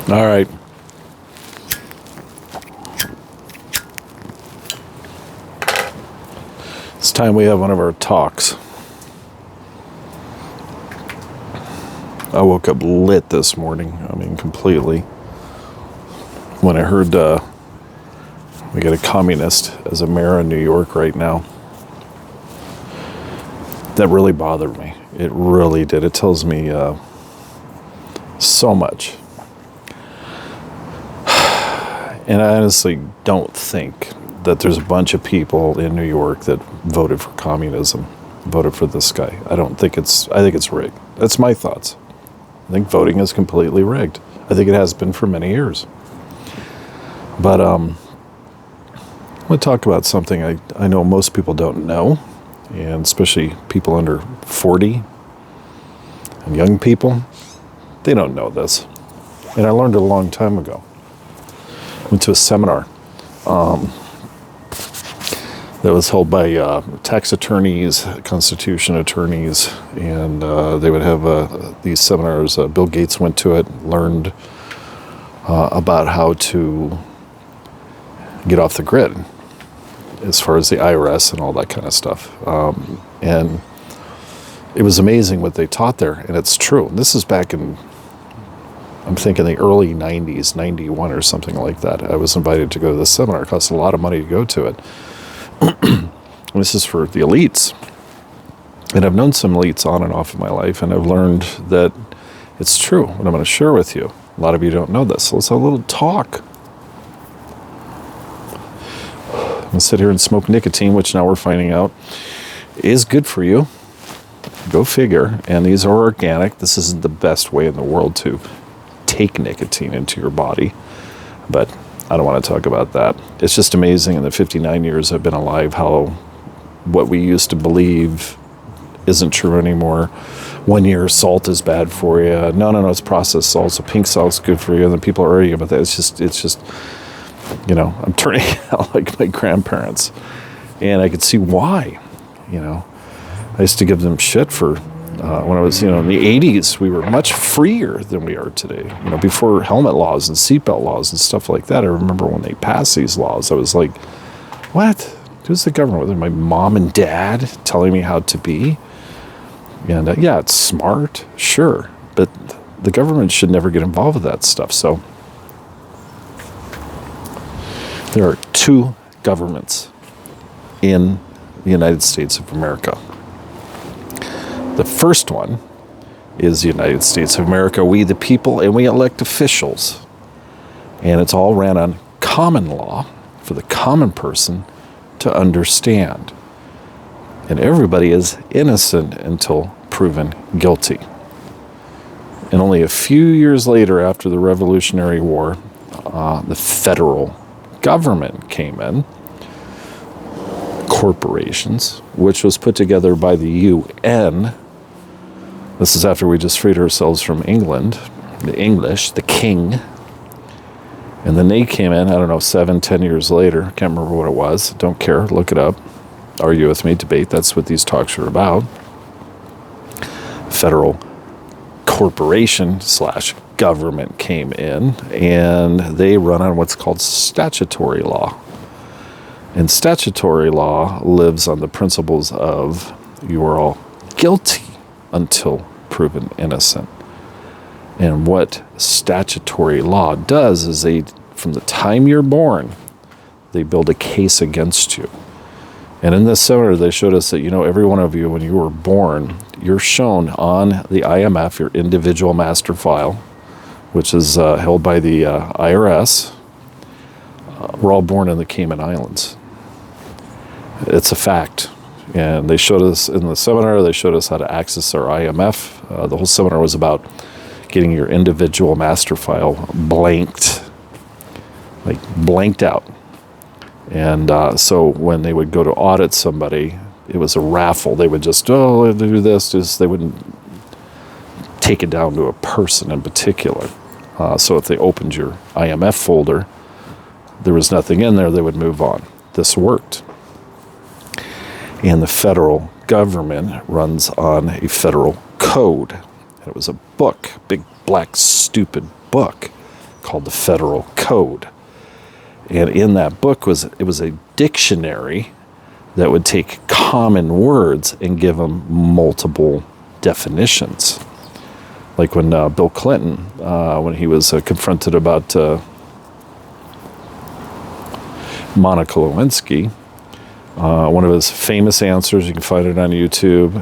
All right. It's time we have one of our talks. I woke up lit this morning. I mean, completely. When I heard we got a communist as a mayor in New York right now, that really bothered me. It really did. It tells me so much. And I honestly don't think that there's a bunch of people in New York that voted for communism, voted for this guy. I think it's rigged. That's my thoughts. I think voting is completely rigged. I think it has been for many years. But I want to talk about something I know most people don't know, and especially people under 40 and young people, they don't know this. And I learned it a long time ago. Went to a seminar that was held by tax attorneys, constitution attorneys, and they would have these seminars. Bill Gates went to it, learned about how to get off the grid as far as the IRS and all that kind of stuff. And it was amazing what they taught there, and it's true. This is back in, I'm thinking the early 90s, 91 or something like that. I was invited to go to this seminar. It cost a lot of money to go to it. This is for the elites. And I've known some elites on and off in my life, and I've learned that it's true, what I'm going to share with you. A lot of you don't know this, so let's have a little talk. I'm going to sit here and smoke nicotine, which now we're finding out is good for you. Go figure. And these are organic. This isn't the best way in the world to take nicotine into your body, but I don't want to talk about that. It's just amazing in the 59 years I've been alive how what we used to believe isn't true anymore. 1 year salt is bad for you. No, it's processed salt, so pink salt's good for you. And then people are arguing about that. It's just, I'm turning out like my grandparents, and I could see why. I used to give them shit for when I was, in the 80s, we were much freer than we are today. Before helmet laws and seatbelt laws and stuff like that. I remember when they passed these laws, I was like, what? Who's the government? Was it my mom and dad telling me how to be? And yeah, it's smart, sure, but the government should never get involved with that stuff. So there are two governments in the United States of America. The first one is the United States of America, we the people, and we elect officials. And it's all ran on common law for the common person to understand. And everybody is innocent until proven guilty. And only a few years later, after the Revolutionary War, the federal government came in, corporations, which was put together by the UN. This is after we just freed ourselves from England, the English, the king. And then they came in, 7-10 years later. Can't remember what it was. Don't care. Look it up. Argue with me, debate. That's what these talks are about. Federal corporation / government came in, and they run on what's called statutory law. And statutory law lives on the principles of you are all guilty until proven innocent. And what statutory law does is from the time you're born, they build a case against you. And in this seminar, they showed us that, every one of you, when you were born, you're shown on the IMF, your individual master file, which is held by the IRS. We're all born in the Cayman Islands. It's a fact. And they showed us in the seminar, they showed us how to access our IMF. The whole seminar was about getting your individual master file blanked out. And so when they would go to audit somebody, it was a raffle. They would just, do this. They wouldn't take it down to a person in particular. So if they opened your IMF folder, there was nothing in there, they would move on. This worked. And the federal government runs on a federal code. And it was a book, big black stupid book called the Federal Code. And in that book was a dictionary that would take common words and give them multiple definitions. Like when Bill Clinton, when he was confronted about Monica Lewinsky, one of his famous answers, you can find it on YouTube,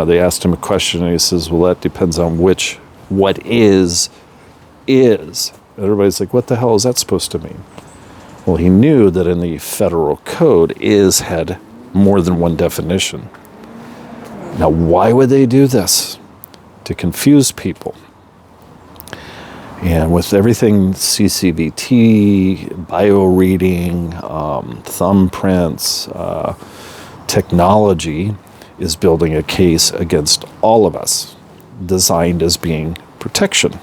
they asked him a question and he says, well, that depends on what is. Everybody's like, what the hell is that supposed to mean? Well, he knew that in the Federal Code, is had more than one definition. Now, why would they do this? To confuse people. And with everything CCVT, bio reading, thumbprints, technology is building a case against all of us, designed as being protection.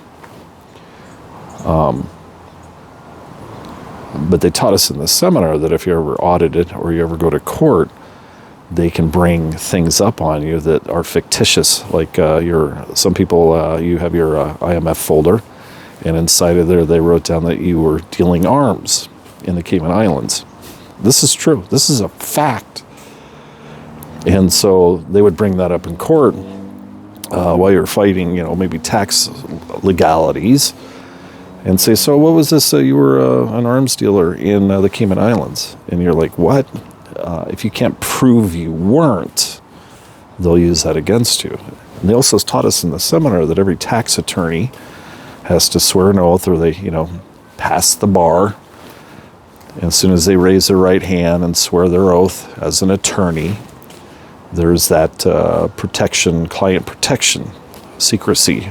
But they taught us in the seminar that if you're ever audited or you ever go to court, they can bring things up on you that are fictitious. Like some people, you have your IMF folder, and inside of there they wrote down that you were dealing arms in the Cayman Islands. This is true. This is a fact. And so they would bring that up in court while you're fighting, maybe tax legalities, and say, so what was this? You were an arms dealer in the Cayman Islands. And you're like, what? If you can't prove you weren't, they'll use that against you. And they also taught us in the seminar that every tax attorney has to swear an oath, or they, pass the bar. And as soon as they raise their right hand and swear their oath as an attorney, there's that protection, client protection, secrecy.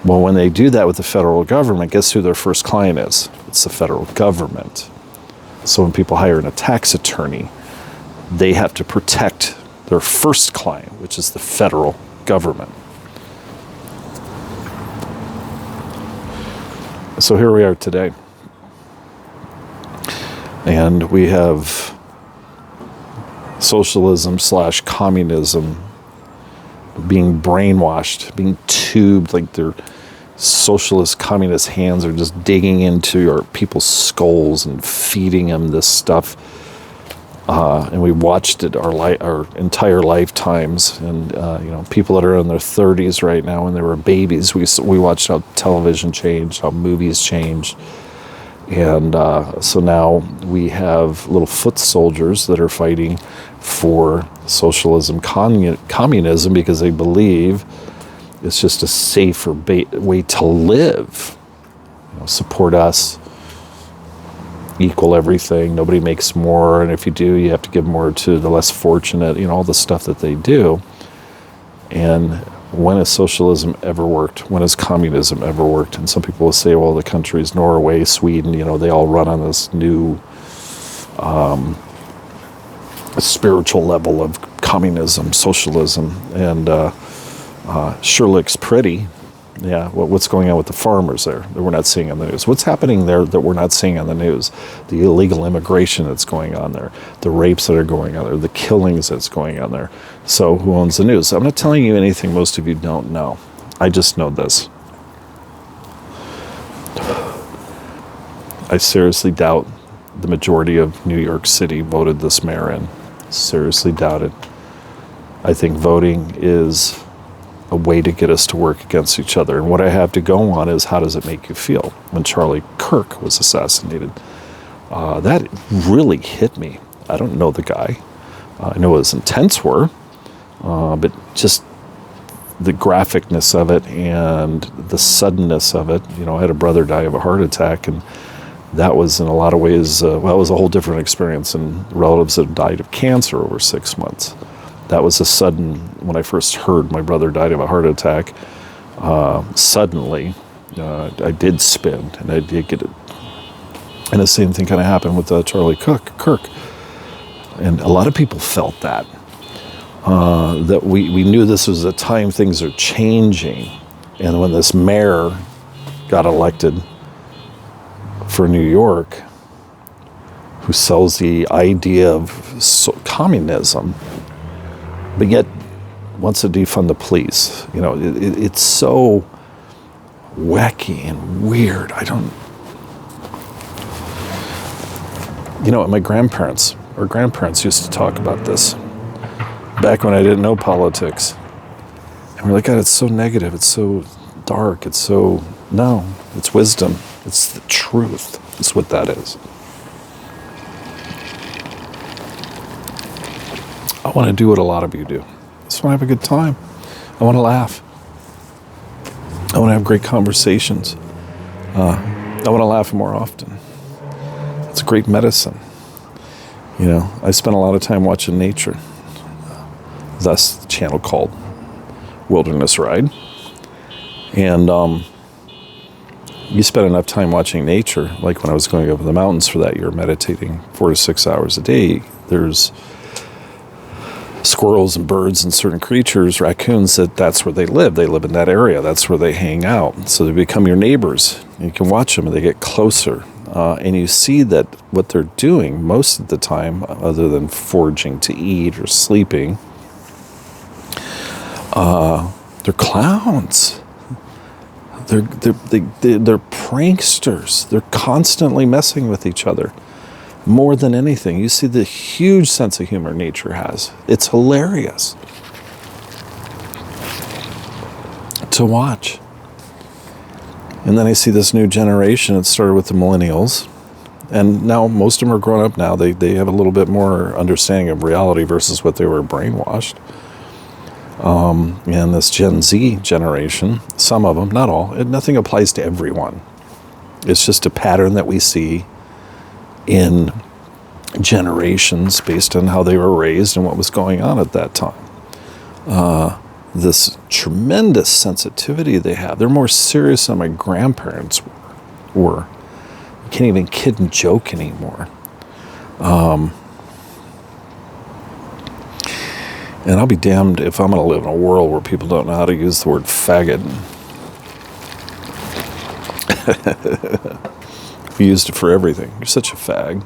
Well, when they do that with the federal government, guess who their first client is? It's the federal government. So when people hire a tax attorney, they have to protect their first client, which is the federal government. So here we are today. And we have socialism/communism being brainwashed, being tubed, like their socialist communist hands are just digging into our people's skulls and feeding them this stuff. And we watched it our entire lifetimes. And people that are in their 30s right now, when they were babies, we watched how television changed, how movies changed. And so now we have little foot soldiers that are fighting for socialism, communism, because they believe it's just a safer way to live. Support us, equal everything, nobody makes more, and if you do, you have to give more to the less fortunate, all the stuff that they do. And when has socialism ever worked? When has communism ever worked? And some people will say, well, the countries, Norway, Sweden, they all run on this new spiritual level of communism, socialism, and sure looks pretty. Yeah, what's going on with the farmers there that we're not seeing on the news? What's happening there that we're not seeing on the news? The illegal immigration that's going on there, the rapes that are going on there, the killings that's going on there. So who owns the news? I'm not telling you anything most of you don't know. I just know this. I seriously doubt the majority of New York City voted this mayor in. Seriously doubt it. I think voting is a way to get us to work against each other. And what I have to go on is, how does it make you feel? When Charlie Kirk was assassinated, that really hit me. I don't know the guy. I know what his intents were, but just the graphicness of it and the suddenness of it. I had a brother die of a heart attack, and that was in a lot of ways, it was a whole different experience than relatives that died of cancer over 6 months. That was a sudden, when I first heard my brother died of a heart attack, suddenly I did spin, and I did get it. And the same thing kind of happened with Charlie Kirk. And a lot of people felt that we knew this was a time things are changing. And when this mayor got elected for New York, who sells the idea of communism, but yet wants to defund the police. It's so wacky and weird. My grandparents used to talk about this back when I didn't know politics. And we're like, God, it's so negative. It's so dark. No, it's wisdom. It's the truth. It's what that is. I want to do what a lot of you do. I just want to have a good time. I want to laugh. I want to have great conversations. I want to laugh more often. It's great medicine. I spend a lot of time watching nature. That's the channel called Wilderness Ride. And you spend enough time watching nature, like when I was going over the mountains for that year, meditating 4 to 6 hours a day, there's squirrels and birds and certain creatures, raccoons, that's where they live. They live in that area. That's where they hang out. So they become your neighbors. You can watch them and they get closer. And you see that what they're doing most of the time, other than foraging to eat or sleeping, they're clowns. They're pranksters. They're constantly messing with each other. More than anything, you see the huge sense of humor nature has. It's hilarious to watch. And then I see this new generation. It started with the millennials. And now most of them are grown up now. They have a little bit more understanding of reality versus what they were brainwashed. And this Gen Z generation, some of them, not all, nothing applies to everyone. It's just a pattern that we see in generations based on how they were raised and what was going on at that time. This tremendous sensitivity they have. They're more serious than my grandparents were. You can't even kid and joke anymore. And I'll be damned if I'm going to live in a world where people don't know how to use the word faggot. We used it for everything. You're such a fag.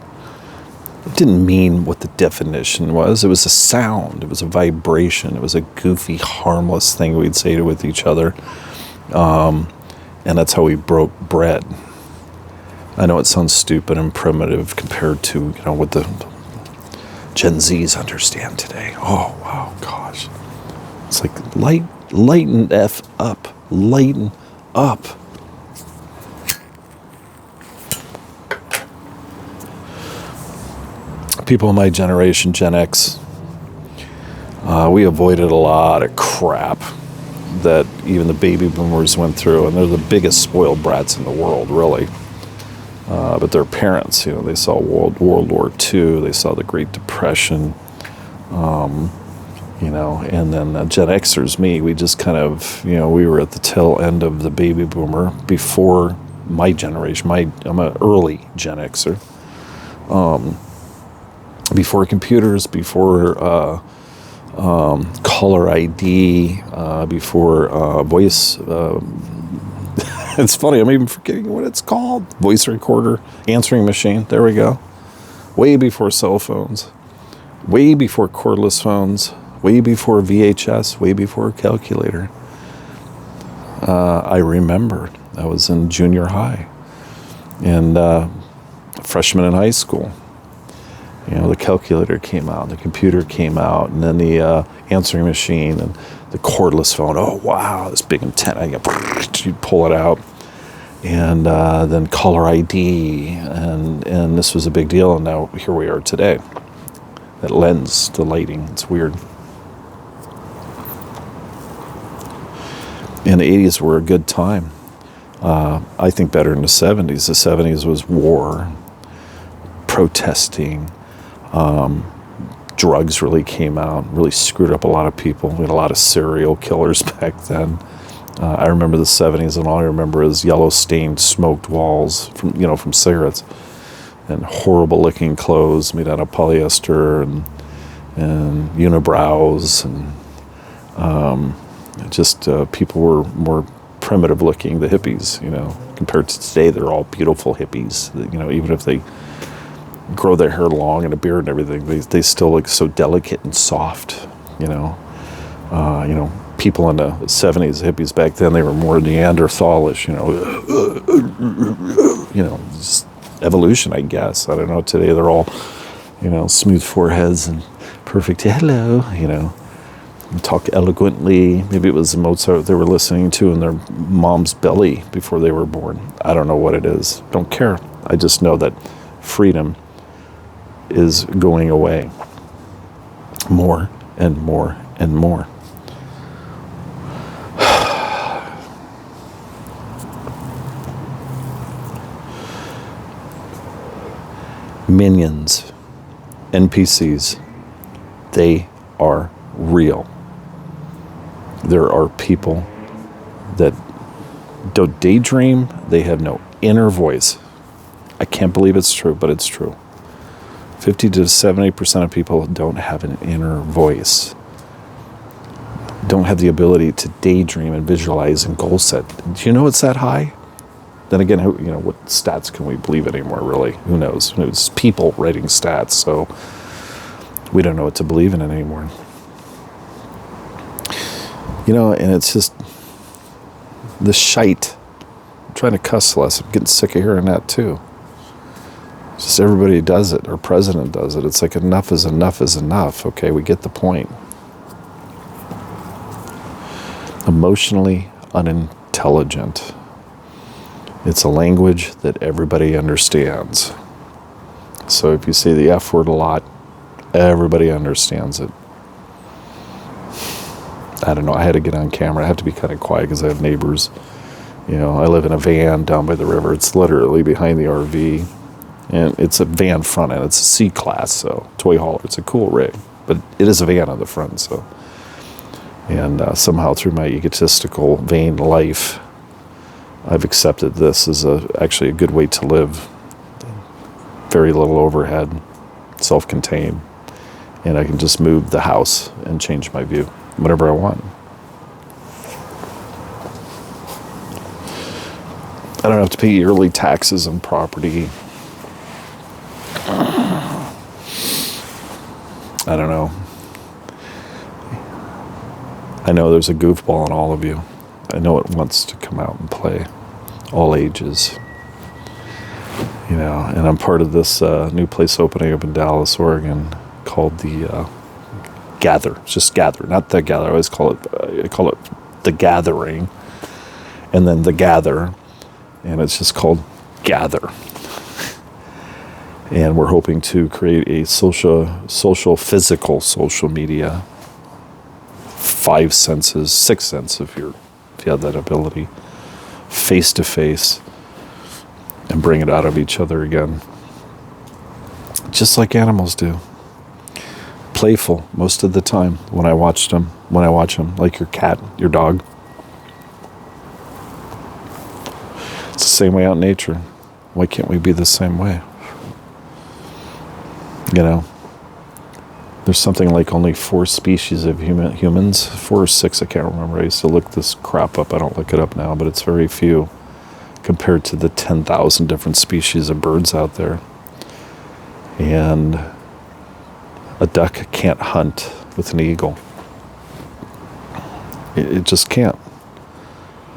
It didn't mean what the definition was. It was a sound. It was a vibration. It was a goofy, harmless thing we'd say with each other. And that's how we broke bread. I know it sounds stupid and primitive compared to, what the Gen Zs understand today. Oh, wow, gosh. It's like, lighten F up. Lighten up. People in my generation, Gen X, we avoided a lot of crap that even the baby boomers went through, and they're the biggest spoiled brats in the world, really. But their parents, they saw World War II, they saw the Great Depression, and then Gen Xers, me, we just kind of, we were at the tail end of the baby boomer before my generation. I'm an early Gen Xer. Before computers, before caller ID, before voice. It's funny, I'm even forgetting what it's called. Voice recorder, answering machine. There we go. Way before cell phones. Way before cordless phones. Way before VHS. Way before calculator. I remember I was in junior high and freshman in high school. The calculator came out, the computer came out, and then the answering machine and the cordless phone. Oh, wow, this big antenna. You'd pull it out. And then caller ID. And this was a big deal. And now here we are today. That lens, the lighting, it's weird. And the 80s were a good time. I think better than the 70s. The 70s was war, protesting. Drugs really came out, really screwed up a lot of people. We had a lot of serial killers back then. I remember the 70s, and all I remember is yellow stained smoked walls from cigarettes, and horrible looking clothes made out of polyester and unibrows, and just people were more primitive looking, the hippies, compared to today. They're all beautiful hippies, even if they grow their hair long and a beard and everything, they still look so delicate and soft, people in the 70s, hippies back then, they were more Neanderthalish, just evolution, I guess. I don't know. Today they're all, smooth foreheads and perfect hello, and talk eloquently. Maybe it was Mozart they were listening to in their mom's belly before they were born. I don't know what it is. Don't care. I just know that freedom is going away more and more and more. Minions, NPCs, they are real. There are people that don't daydream. They have no inner voice. I can't believe it's true, but it's true. 50 to 70% of people don't have an inner voice. Don't have the ability to daydream and visualize and goal set. Do you know it's that high? Then again, what stats can we believe anymore, really? Who knows? It's people writing stats, so we don't know what to believe in anymore. And it's just the shite. I'm trying to cuss less. I'm getting sick of hearing that, too. Just everybody does it. Our president does it. It's like enough is enough is enough. Okay, we get the point. Emotionally unintelligent. It's a language that everybody understands. So if you say the F word a lot, everybody understands it. I don't know. I had to get on camera. I have to be kind of quiet because I have neighbors. I live in a van down by the river. It's literally behind the RV. And it's a van front end. It's a C-class, so toy hauler. It's a cool rig. But it is a van on the front, so. And somehow through my egotistical, vain life, I've accepted this as actually a good way to live. Very little overhead, self-contained, and I can just move the house and change my view whenever I want. I don't have to pay yearly taxes on property. I don't know. I know there's a goofball in all of you. I know it wants to come out and play, all ages. And I'm part of this new place opening up in Dallas, Oregon, called the Gather. It's just Gather, not the Gather. I always call it the Gathering, and then the Gather, and it's just called Gather. And we're hoping to create a physical social media. 5 senses, 6 senses if you have that ability, face to face, and bring it out of each other again, just like animals do. Playful most of the time when I watch them, like your cat, your dog. It's the same way out in nature. Why can't we be the same way? There's something like only 4 species of humans, 4 or 6, I can't remember. I used to look this crap up. I don't look it up now, but it's very few compared to the 10,000 different species of birds out there. And a duck can't hunt with an eagle. It just can't.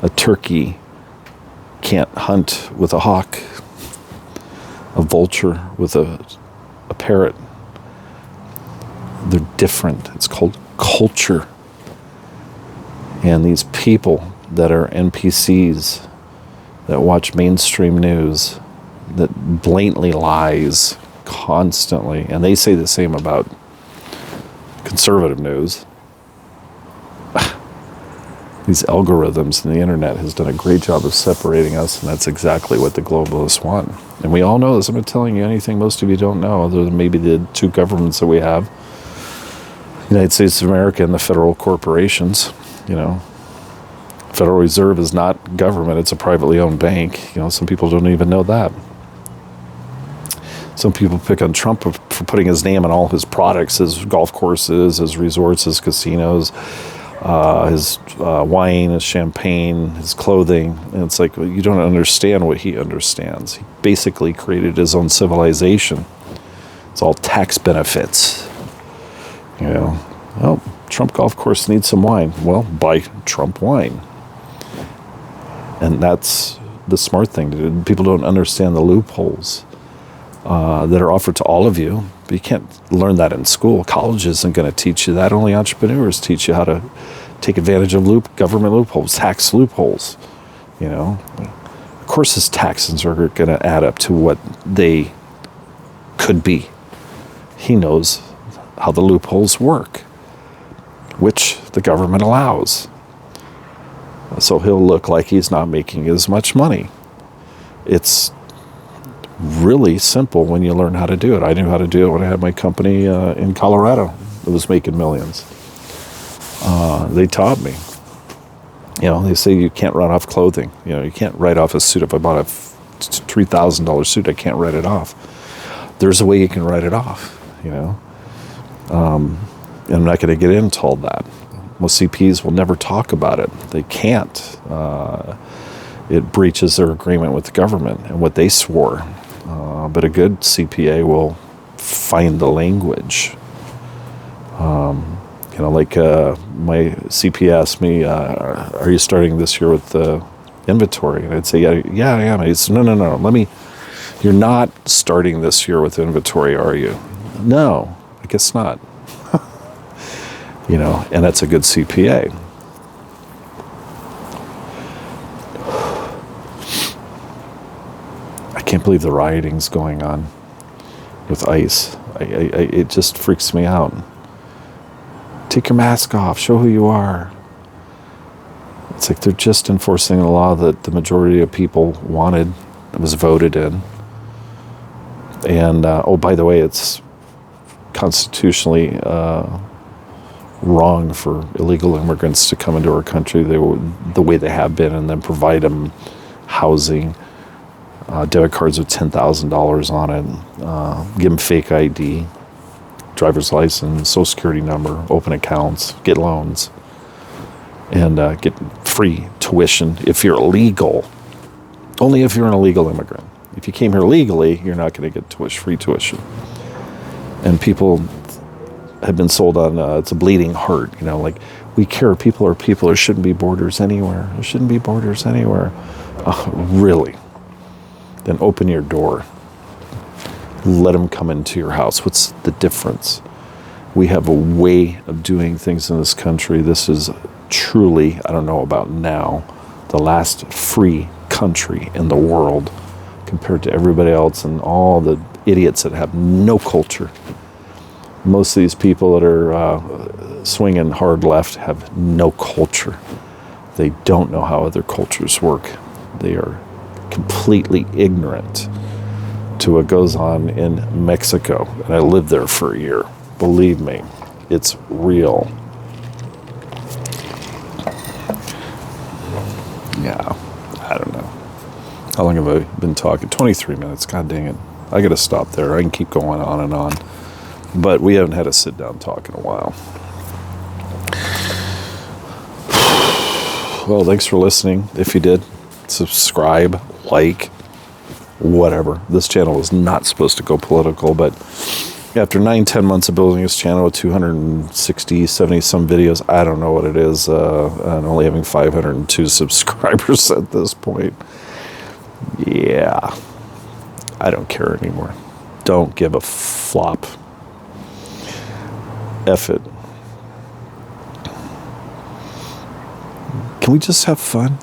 A turkey can't hunt with a hawk. A vulture with a parrot. They're different. It's called culture. And these people that are NPCs that watch mainstream news that blatantly lies constantly, and they say the same about conservative news. These algorithms and the internet has done a great job of separating us, and that's exactly what the globalists want. And we all know this. I'm not telling you anything most of you don't know, other than maybe the 2 governments that we have. United States of America and the federal corporations. Federal Reserve is not government, it's a privately owned bank. Some people don't even know that. Some people pick on Trump for putting his name on all his products, his golf courses, his resorts, his casinos, his wine, his champagne, his clothing. And it's like, well, you don't understand what he understands. He basically created his own civilization. It's all tax benefits. Well, Trump Golf Course needs some wine. Well, buy Trump wine. And that's the smart thing to do. People don't understand the loopholes that are offered to all of you. But you can't learn that in school. College isn't going to teach you that. Only entrepreneurs teach you how to take advantage of government loopholes, tax loopholes. You know, of course, his taxes are going to add up to what they could be. He knows how the loopholes work, which the government allows. So he'll look like he's not making as much money. It's really simple when you learn how to do it. I knew how to do it when I had my company in Colorado. It was making millions. They taught me. You know, they say you can't write off clothing. You know, you can't write off a suit. If I bought a $3,000 suit, I can't write it off. There's a way you can write it off, you know. And I'm not going to get into all that. Most CPs will never talk about it. They can't. It breaches their agreement with the government and what they swore. But a good CPA will find the language. You know, like my CP asked me, are you starting this year with inventory? And I'd say, yeah, I am. He'd say, no. You're not starting this year with inventory, are you? No, I guess not. You know, and that's a good CPA. I can't believe the rioting's going on with ICE. It just freaks me out. Take your mask off. Show who you are. It's like they're just enforcing a law that the majority of people wanted, that was voted in. And, oh, by the way, it's constitutionally wrong for illegal immigrants to come into our country the way they have been, and then provide them housing, debit cards with $10,000 on it, give them fake ID, driver's license, social security number, open accounts, get loans, and get free tuition if you're illegal. Only if you're an illegal immigrant. If you came here legally, you're not going to get free tuition. And people have been sold on it's a bleeding heart. You know, like, we care. People are people. There shouldn't be borders anywhere. There shouldn't be borders anywhere. Really? Then open your door. Let them come into your house. What's the difference? We have a way of doing things in this country. This is truly, I don't know about now, the last free country in the world compared to everybody else and all the idiots that have no culture. Most of these people that are swinging hard left have no culture. They don't know how other cultures work. They are completely ignorant to what goes on in Mexico. And I lived there for a year. Believe me, it's real. Yeah, I don't know. How long have I been talking? 23 minutes. God dang it. I got to stop there. I can keep going on and on. But we haven't had a sit-down talk in a while. Well, thanks for listening. If you did, subscribe, like, whatever. This channel was not supposed to go political, but after 9-10 months of building this channel with 260, 70 some videos, I don't know what it is, and only having 502 subscribers at this point. Yeah, I don't care anymore. Don't give a flop. F it. Can we just have fun?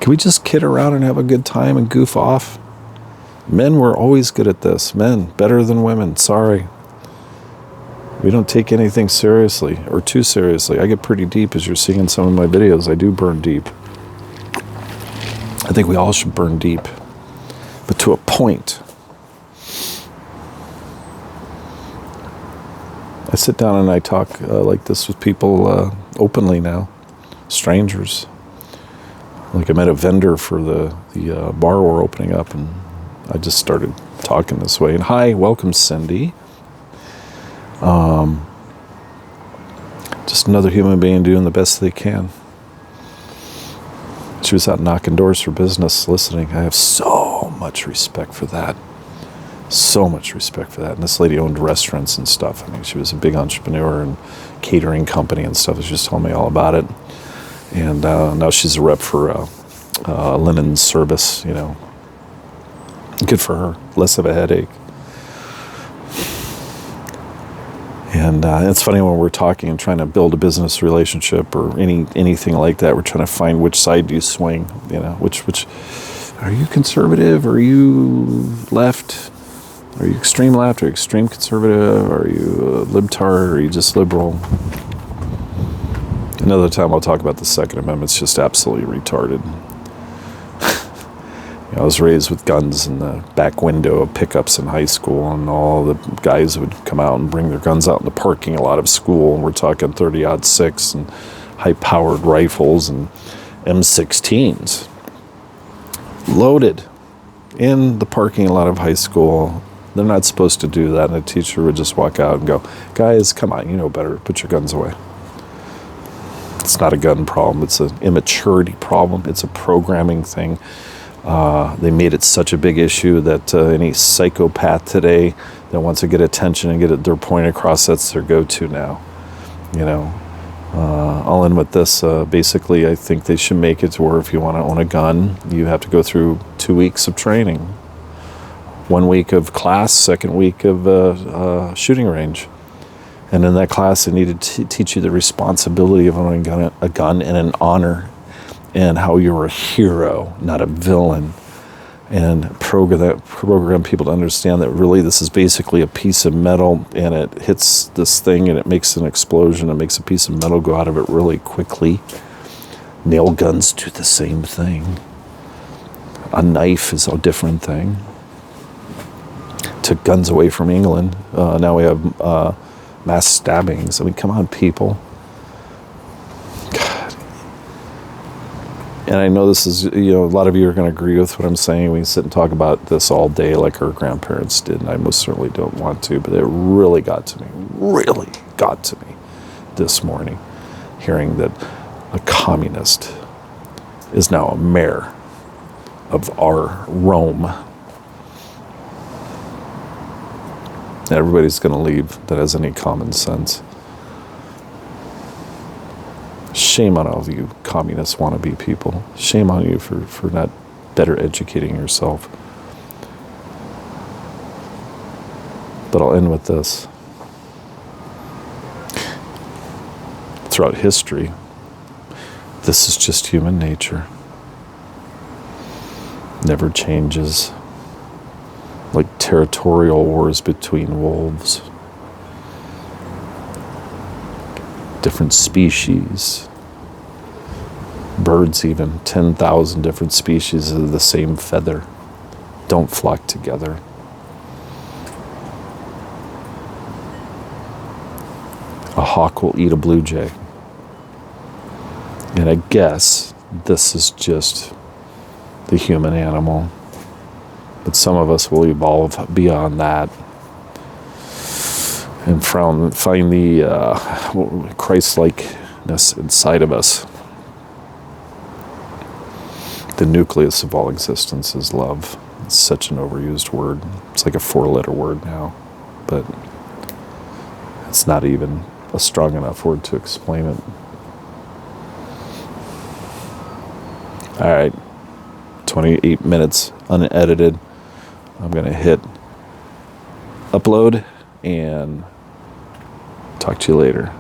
Can we just kid around and have a good time and goof off? Men were always good at this. Men, better than women. Sorry. We don't take anything seriously or too seriously. I get pretty deep, as you're seeing in some of my videos. I do burn deep. I think we all should burn deep, but to a point. I sit down and I talk like this with people openly now, strangers. Like, I met a vendor for the bar we're opening up, and I just started talking this way. And hi, welcome, Cindy. Just another human being doing the best they can. She was out knocking doors for business, listening. I have so much respect for that. So much respect for that. And this lady owned restaurants and stuff. I mean, she was a big entrepreneur and catering company and stuff. She just told me all about it. And now she's a rep for linen service, you know. Good for her. Less of a headache. And it's funny when we're talking and trying to build a business relationship or anything like that, we're trying to find which side do you swing, you know, which are you conservative? Are you left? Are you extreme left? Are you extreme conservative? Are you libtard? Or are you just liberal? Another time I'll talk about the Second Amendment. It's just absolutely retarded. You know, I was raised with guns in the back window of pickups in high school, and all the guys would come out and bring their guns out in the parking lot of school, and we're talking 30-06 and high-powered rifles and M16s. Loaded in the parking lot of high school. They're not supposed to do that, and the teacher would just walk out and go, guys, come on, you know better, put your guns away. It's not a gun problem, it's an immaturity problem, it's a programming thing. They made it such a big issue that any psychopath today that wants to get attention and get their point across, that's their go-to now. You know, I'll end with this. Basically, I think they should make it to where if you want to own a gun, you have to go through 2 weeks of training. 1 week of class, second week of shooting range. And in that class, they need to teach you the responsibility of owning a gun and an honor, and how you're a hero, not a villain. And program people to understand that really this is basically a piece of metal, and it hits this thing and it makes an explosion. It makes a piece of metal go out of it really quickly. Nail guns do the same thing. A knife is a different thing. Took guns away from England. Now we have mass stabbings. I mean, come on, people. God. And I know this is, you know, a lot of you are going to agree with what I'm saying. We can sit and talk about this all day like our grandparents did, and I most certainly don't want to, but it really got to me this morning, hearing that a communist is now a mayor of our Rome. Everybody's going to leave that has any common sense. Shame on all of you communist wannabe people. Shame on you for not better educating yourself. But I'll end with this. Throughout history, this is just human nature. Never changes. Like territorial wars between wolves. Different species. Birds even. 10,000 different species of the same feather don't flock together. A hawk will eat a blue jay. And I guess this is just the human animal. But some of us will evolve beyond that and find the Christ-likeness inside of us. The nucleus of all existence is love. It's such an overused word. It's like a 4-letter word now, but it's not even a strong enough word to explain it. All right, 28 minutes unedited. I'm going to hit upload and talk to you later.